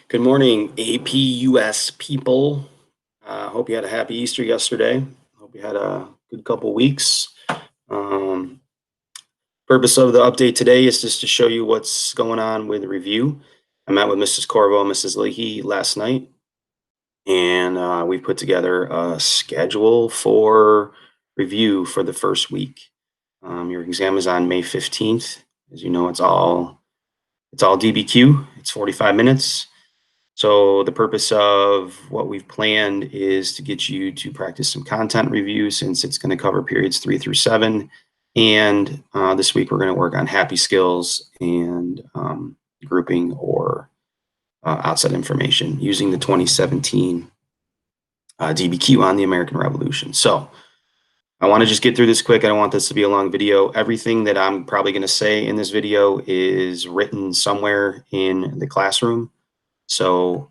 Good morning, APUS people. Hope you had a happy Easter yesterday. Hope you had a good couple weeks. Purpose of the update today is just to show you what's going on with the review. I met with Mrs. Corvo and Mrs. Leahy last night, and we put together a schedule for review for the first week. Your exam is on May 15th. As you know, it's all DBQ. It's 45 minutes. So the purpose of what we've planned is to get you to practice some content review, since it's going to cover periods 3 through 7. And this week we're going to work on happy skills and grouping or outside information using the 2017 Dbq on the American Revolution. So I want to just get through this quick. I don't want this to be a long video. Everything that I'm probably going to say in this video is written somewhere in the classroom. So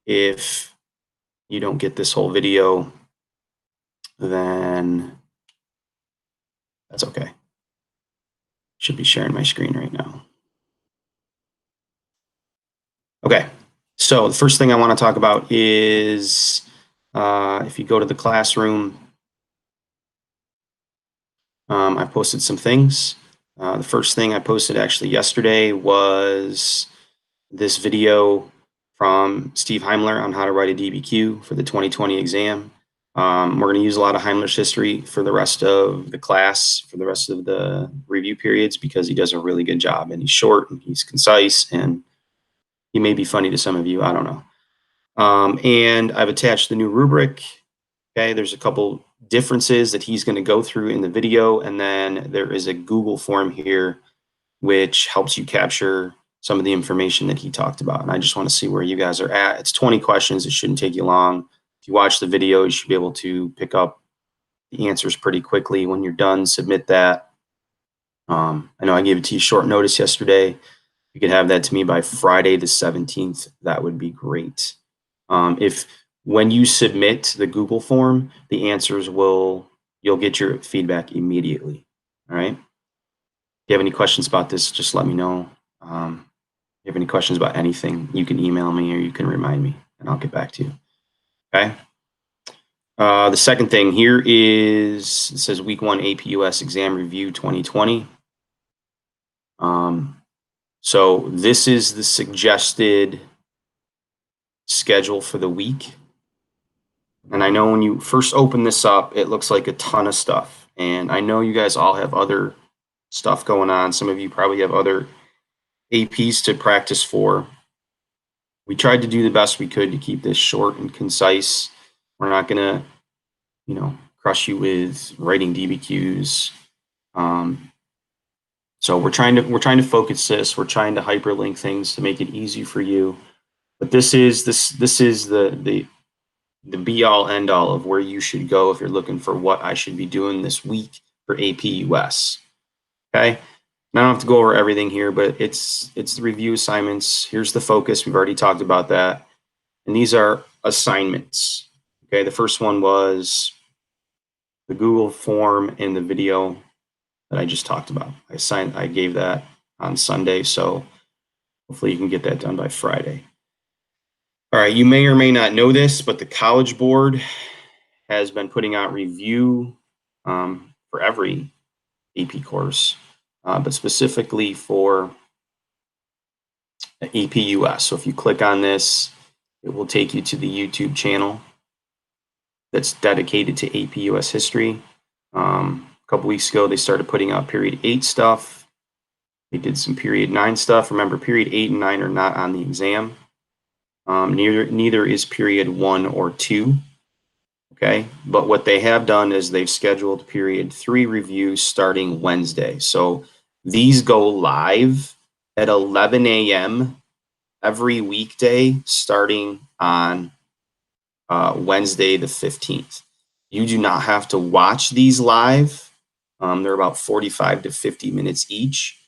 if you don't get this whole video, then that's okay. Should be sharing my screen right now. Okay, so the first thing I want to talk about is if you go to the classroom, I posted some things. The first thing I posted actually yesterday was this video from Steve Heimler on how to write a DBQ for the 2020 exam. We're going to use a lot of Heimler's history for the rest of the class, for the rest of the review periods, because he does a really good job, and he's short and he's concise, and he may be funny to some of you. I don't know. And I've attached the new rubric. Okay, there's a couple differences that he's going to go through in the video, and then there is a Google form here which helps you capture some of the information that he talked about. And I just want to see where you guys are at. It's 20 questions. It shouldn't take you long. If you watch the video, you should be able to pick up the answers pretty quickly. When you're done, submit that. I know I gave it to you short notice yesterday. If you could have that to me by Friday the 17th, that would be great. When you submit the Google form, the answers you'll get your feedback immediately. All right. If you have any questions about this, just let me know. If you have any questions about anything, you can email me or you can remind me, and I'll get back to you. Okay. The second thing here is, it says week 1 APUS exam review 2020. So this is the suggested schedule for the week. And I know when you first open this up, it looks like a ton of stuff. And I know you guys all have other stuff going on. Some of you probably have other APs to practice for. We tried to do the best we could to keep this short and concise. We're not going to, crush you with writing DBQs. So we're trying to focus this. We're trying to hyperlink things to make it easy for you. But this is the be all end all of where you should go if you're looking for what I should be doing this week for APUS. Okay. I don't have to go over everything here, but it's the review assignments. Here's the focus. We've already talked about that. And these are assignments. Okay, the first one was the Google form and the video that I just talked about. I gave that on Sunday, so hopefully you can get that done by Friday. All right, you may or may not know this, but the College Board has been putting out review for every AP course. But specifically for APUS. So if you click on this, it will take you to the YouTube channel that's dedicated to APUS history. A couple weeks ago, they started putting out period 8 stuff. They did some period 9 stuff. Remember, period 8 and 9 are not on the exam. Neither is period 1 or 2. Okay, but what they have done is they've scheduled period 3 reviews starting Wednesday. So these go live at 11 a.m. every weekday starting on Wednesday the 15th. You do not have to watch these live. They're about 45 to 50 minutes each.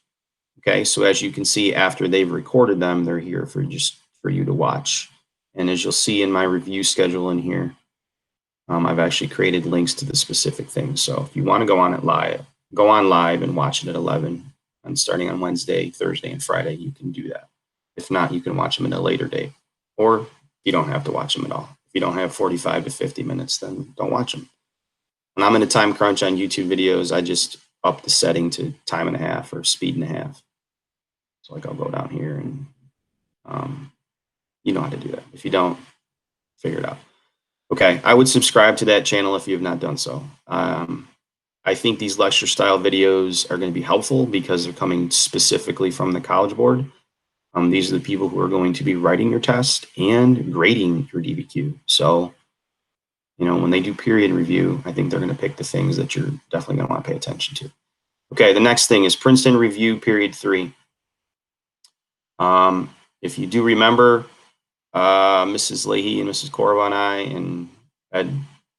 Okay, so as you can see, after they've recorded them, they're here for you to watch. And as you'll see in my review schedule in here, I've actually created links to the specific things. So if you want to go on live and watch it at 11 and starting on Wednesday, Thursday, and Friday, you can do that. If not, you can watch them at a later date, or you don't have to watch them at all. If you don't have 45 to 50 minutes, then don't watch them. When I'm in a time crunch on YouTube videos, I just up the setting to time and a half or speed and a half. So like I'll go down here and you know how to do that. If you don't, figure it out. Okay, I would subscribe to that channel if you have not done so. I think these lecture style videos are going to be helpful because they're coming specifically from the College Board. These are the people who are going to be writing your test and grading your DBQ. So, you know, when they do period review, I think they're going to pick the things that you're definitely going to want to pay attention to. Okay, the next thing is Princeton Review Period 3. If you do remember, Mrs. Leahy and Mrs. Corva and I had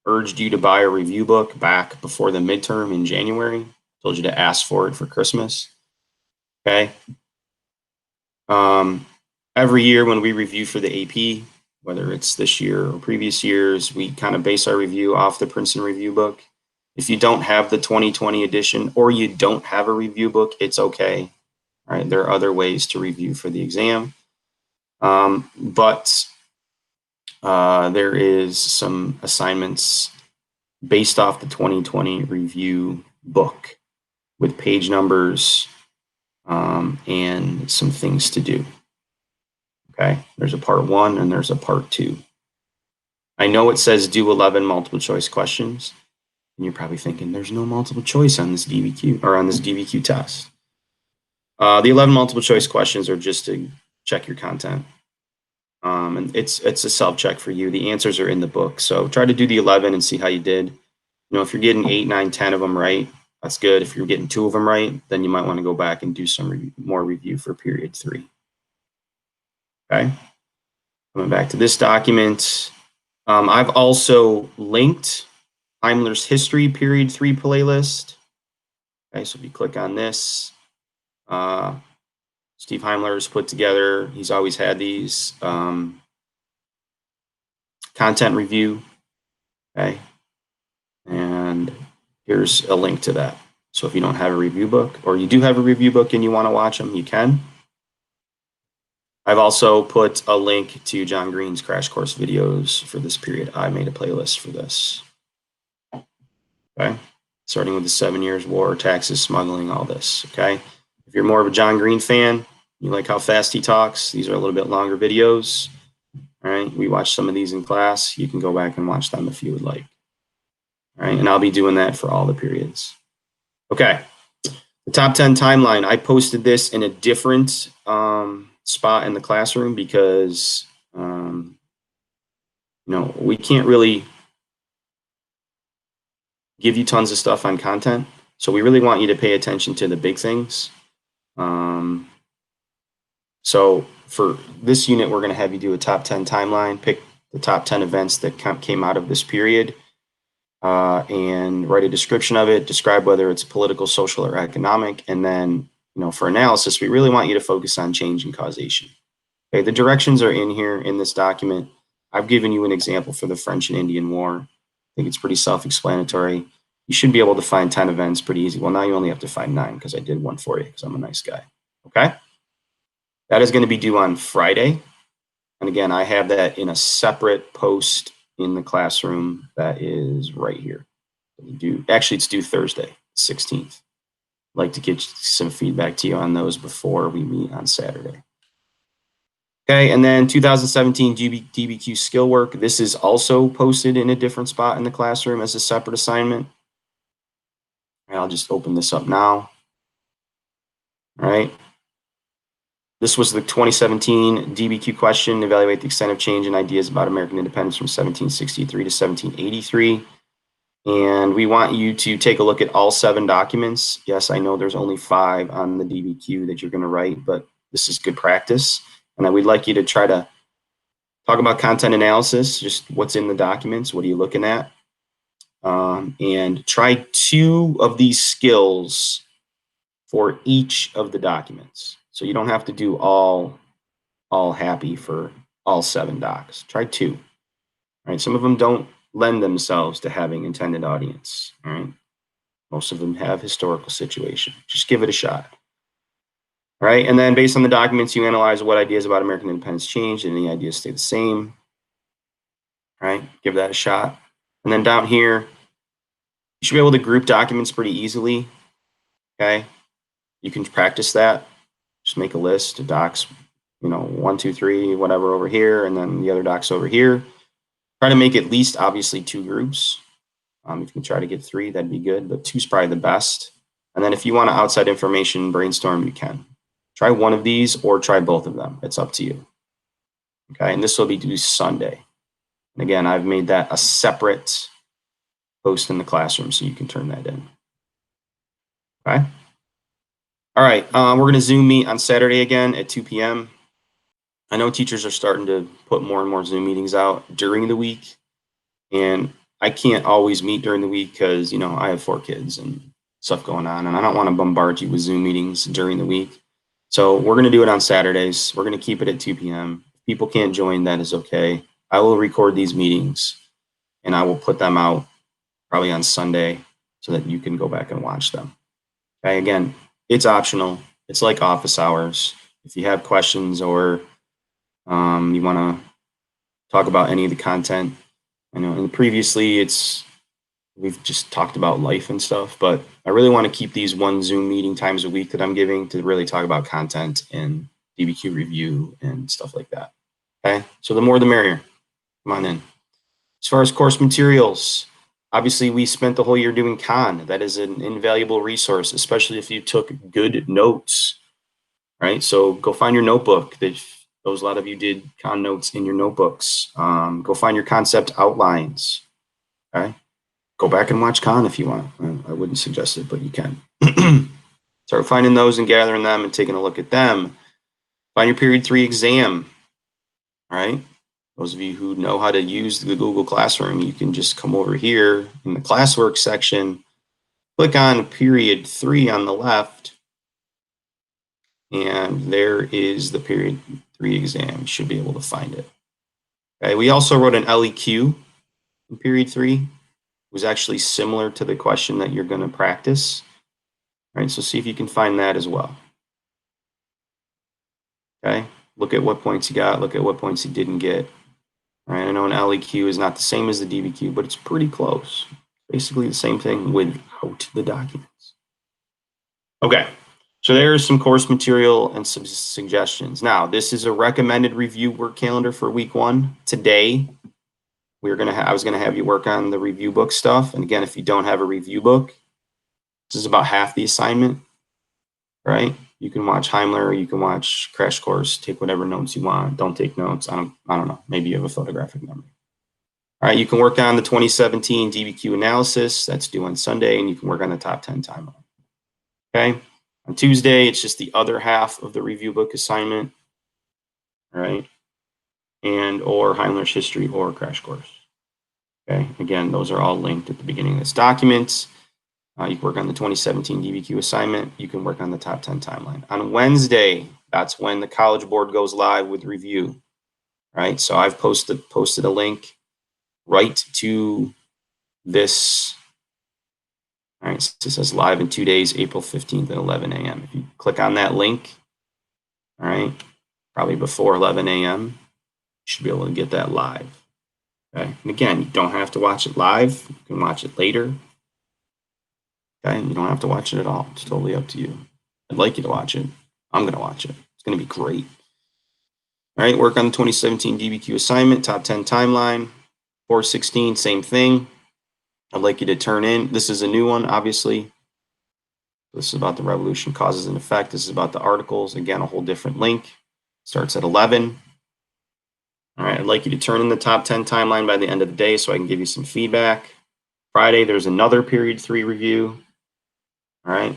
urged you to buy a review book back before the midterm in January. Told you to ask for it for Christmas. Okay. Every year when we review for the AP, whether it's this year or previous years, we kind of base our review off the Princeton review book. If you don't have the 2020 edition or you don't have a review book, it's okay. All right, there are other ways to review for the exam. But there is some assignments based off the 2020 review book with page numbers and some things to do. Okay, there's a part 1 and there's a part 2. I know it says do 11 multiple choice questions, and you're probably thinking there's no multiple choice on this DBQ or on this DBQ test. The 11 multiple choice questions are just to check your content. And it's a self-check for you. The answers are in the book. So try to do the 11 and see how you did. You know, if you're getting 8, 9, 10 of them right, that's good. If you're getting 2 of them right, then you might want to go back and do some more review for period 3. Okay. Coming back to this document, I've also linked Heimler's History Period 3 playlist. Okay, so if you click on this, Steve Heimler has put together, he's always had these content review. Okay, and here's a link to that. So if you don't have a review book, or you do have a review book and you want to watch them, you can. I've also put a link to John Green's crash course videos for this period. I made a playlist for this. Okay, starting with the 7 Years' War, taxes, smuggling, all this. Okay, if you're more of a John Green fan, you like how fast he talks, these are a little bit longer videos. All right, we watched some of these in class. You can go back and watch them if you would like. All right, and I'll be doing that for all the periods. Okay, the top 10 timeline. I posted this in a different spot in the classroom because, you know, we can't really give you tons of stuff on content. So we really want you to pay attention to the big things. So for this unit, we're going to have you do a top 10 timeline, pick the top 10 events that came out of this period, and write a description of it, describe whether it's political, social, or economic. And then, you know, for analysis, we really want you to focus on change and causation. Okay, the directions are in here in this document. I've given you an example for the French and Indian War. I think it's pretty self-explanatory. You should be able to find 10 events pretty easy. Well, now you only have to find 9 because I did one for you because I'm a nice guy. Okay? That is going to be due on Friday. And again, I have that in a separate post in the classroom that is right here. Actually, it's due Thursday, 16th. I'd like to get some feedback to you on those before we meet on Saturday. Okay, and then 2017 Dbq Skill Work. This is also posted in a different spot in the classroom as a separate assignment. And I'll just open this up now. All right. This was the 2017 Dbq question, evaluate the extent of change in ideas about American independence from 1763 to 1783. And we want you to take a look at all 7 documents. Yes, I know there's only 5 on the Dbq that you're going to write, but this is good practice. And we'd like you to try to talk about content analysis, just what's in the documents, what are you looking at? And try 2 of these skills for each of the documents. So you don't have to do all happy for all 7 docs. Try 2. All right, some of them don't lend themselves to having intended audience. All right, most of them have historical situation. Just give it a shot. All right, and then based on the documents, you analyze what ideas about American independence changed and any ideas stay the same. All right, give that a shot. And then down here, you should be able to group documents pretty easily. Okay, you can practice that. Just make a list of docs, 1, 2, 3, whatever over here, and then the other docs over here. Try to make at least, obviously, 2 groups. If you can try to get 3, that'd be good, but 2 is probably the best. And then if you want outside information brainstorm, you can. Try one of these or try both of them. It's up to you. Okay, and this will be due Sunday. And again, I've made that a separate post in the classroom, so you can turn that in. Okay. All right, we're going to Zoom meet on Saturday again at 2 p.m. I know teachers are starting to put more and more Zoom meetings out during the week, and I can't always meet during the week because, I have 4 kids and stuff going on, and I don't want to bombard you with Zoom meetings during the week. So we're going to do it on Saturdays. We're going to keep it at 2 p.m. If people can't join, that is okay. I will record these meetings, and I will put them out probably on Sunday so that you can go back and watch them. Okay, again, it's optional. It's like office hours. If you have questions or you want to talk about any of the content, I know previously we've just talked about life and stuff, but I really want to keep these 1 Zoom meeting times a week that I'm giving to really talk about content and Dbq review and stuff like that. Okay, so the more the merrier. Come on in. As far as course materials, obviously we spent the whole year doing Khan. That is an invaluable resource, especially if you took good notes, right? So go find your notebook. A lot of you did Khan notes in your notebooks. Go find your concept outlines, okay? Go back and watch Khan if you want. I wouldn't suggest it, but you can. Start finding those and gathering them and taking a look at them. Find your period 3 exam, all right? Those of you who know how to use the Google Classroom, you can just come over here in the classwork section, click on period 3 on the left, and there is the period 3 exam. You should be able to find it. Okay, we also wrote an LEQ in period 3. It was actually similar to the question that you're going to practice. All right, so see if you can find that as well. Okay, look at what points you got, look at what points you didn't get. All right, I know an LEQ is not the same as the Dbq, but it's pretty close. Basically the same thing without the documents. Okay, so there's some course material and some suggestions. Now, this is a recommended review work calendar for week 1. Today, I was gonna have you work on the review book stuff. And again, if you don't have a review book, this is about half the assignment, right? You can watch Heimler, you can watch Crash Course, take whatever notes you want. Don't take notes. I don't know. Maybe you have a photographic memory. All right, you can work on the 2017 Dbq Analysis. That's due on Sunday, and you can work on the top 10 timeline. Okay, on Tuesday, it's just the other half of the review book assignment, all right? And or Heimler's History or Crash Course. Okay, again, those are all linked at the beginning of this document. You can work on the 2017 Dbq assignment. You can work on the top 10 timeline. On Wednesday, that's when the College Board goes live with review, right? So I've posted a link right to this. All right, so it says live in 2 days, April 15th at 11 a.m. If you click on that link, all right, probably before 11 a.m., you should be able to get that live. Okay, and again, you don't have to watch it live. You can watch it later. Okay, and you don't have to watch it at all. It's totally up to you. I'd like you to watch it. I'm going to watch it. It's going to be great. All right, work on the 2017 Dbq assignment, top 10 timeline. 416, same thing. I'd like you to turn in. This is a new one, obviously. This is about the revolution, causes and effect. This is about the articles. Again, a whole different link. Starts at 11. All right, I'd like you to turn in the top 10 timeline by the end of the day so I can give you some feedback. Friday, there's another period 3 review. All right.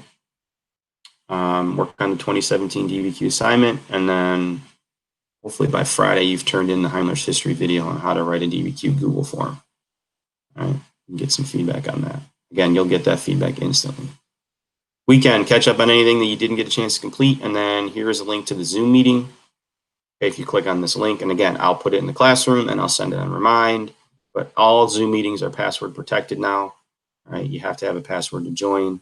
Work on the 2017 Dbq assignment, and then hopefully by Friday you've turned in the Heimler's History video on how to write a Dbq Google form. All right, and get some feedback on that. Again, you'll get that feedback instantly. Weekend, catch up on anything that you didn't get a chance to complete, and then here is a link to the Zoom meeting. Okay, if you click on this link, and again, I'll put it in the classroom and I'll send it on Remind, but all Zoom meetings are password protected now. All right, you have to have a password to join.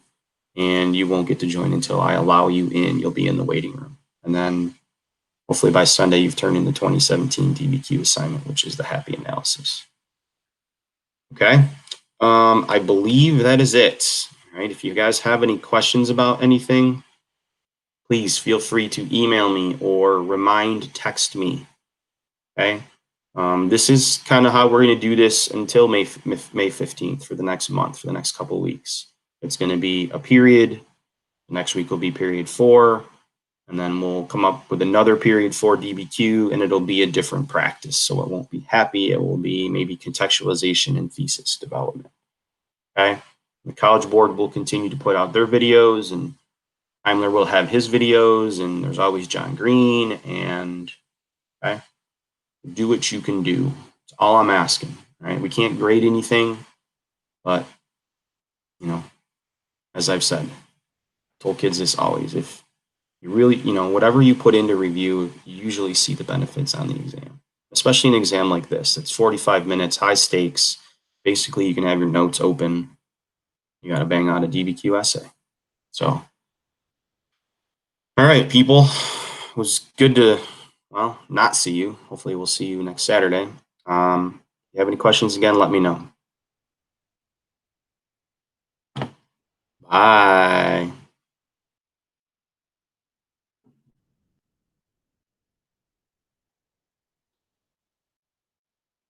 and you won't get to join until I allow you in. You'll be in the waiting room. And then hopefully by Sunday, you've turned in the 2017 DBQ assignment, which is the happy analysis. Okay. I believe that is it. All right. If you guys have any questions about anything, please feel free to email me or text me. Okay. This is kind of how we're going to do this until May 15th for the next month, for the next couple of weeks. It's going to be a period. Next week will be period 4. And then we'll come up with another period for DBQ, and it'll be a different practice. So it won't be happy. It will be maybe contextualization and thesis development. Okay. The College Board will continue to put out their videos, and Heimler will have his videos, and there's always John Green, and okay, do what you can do. That's all I'm asking. Right? We can't grade anything, but you know, as I've said, I told kids this always, if you really, whatever you put into review, you usually see the benefits on the exam, especially an exam like this. It's 45 minutes, high stakes. Basically, you can have your notes open. You got to bang out a DBQ essay. So, all right, people, it was good to, well, not see you. Hopefully we'll see you next Saturday. If you have any questions, again, let me know. Bye.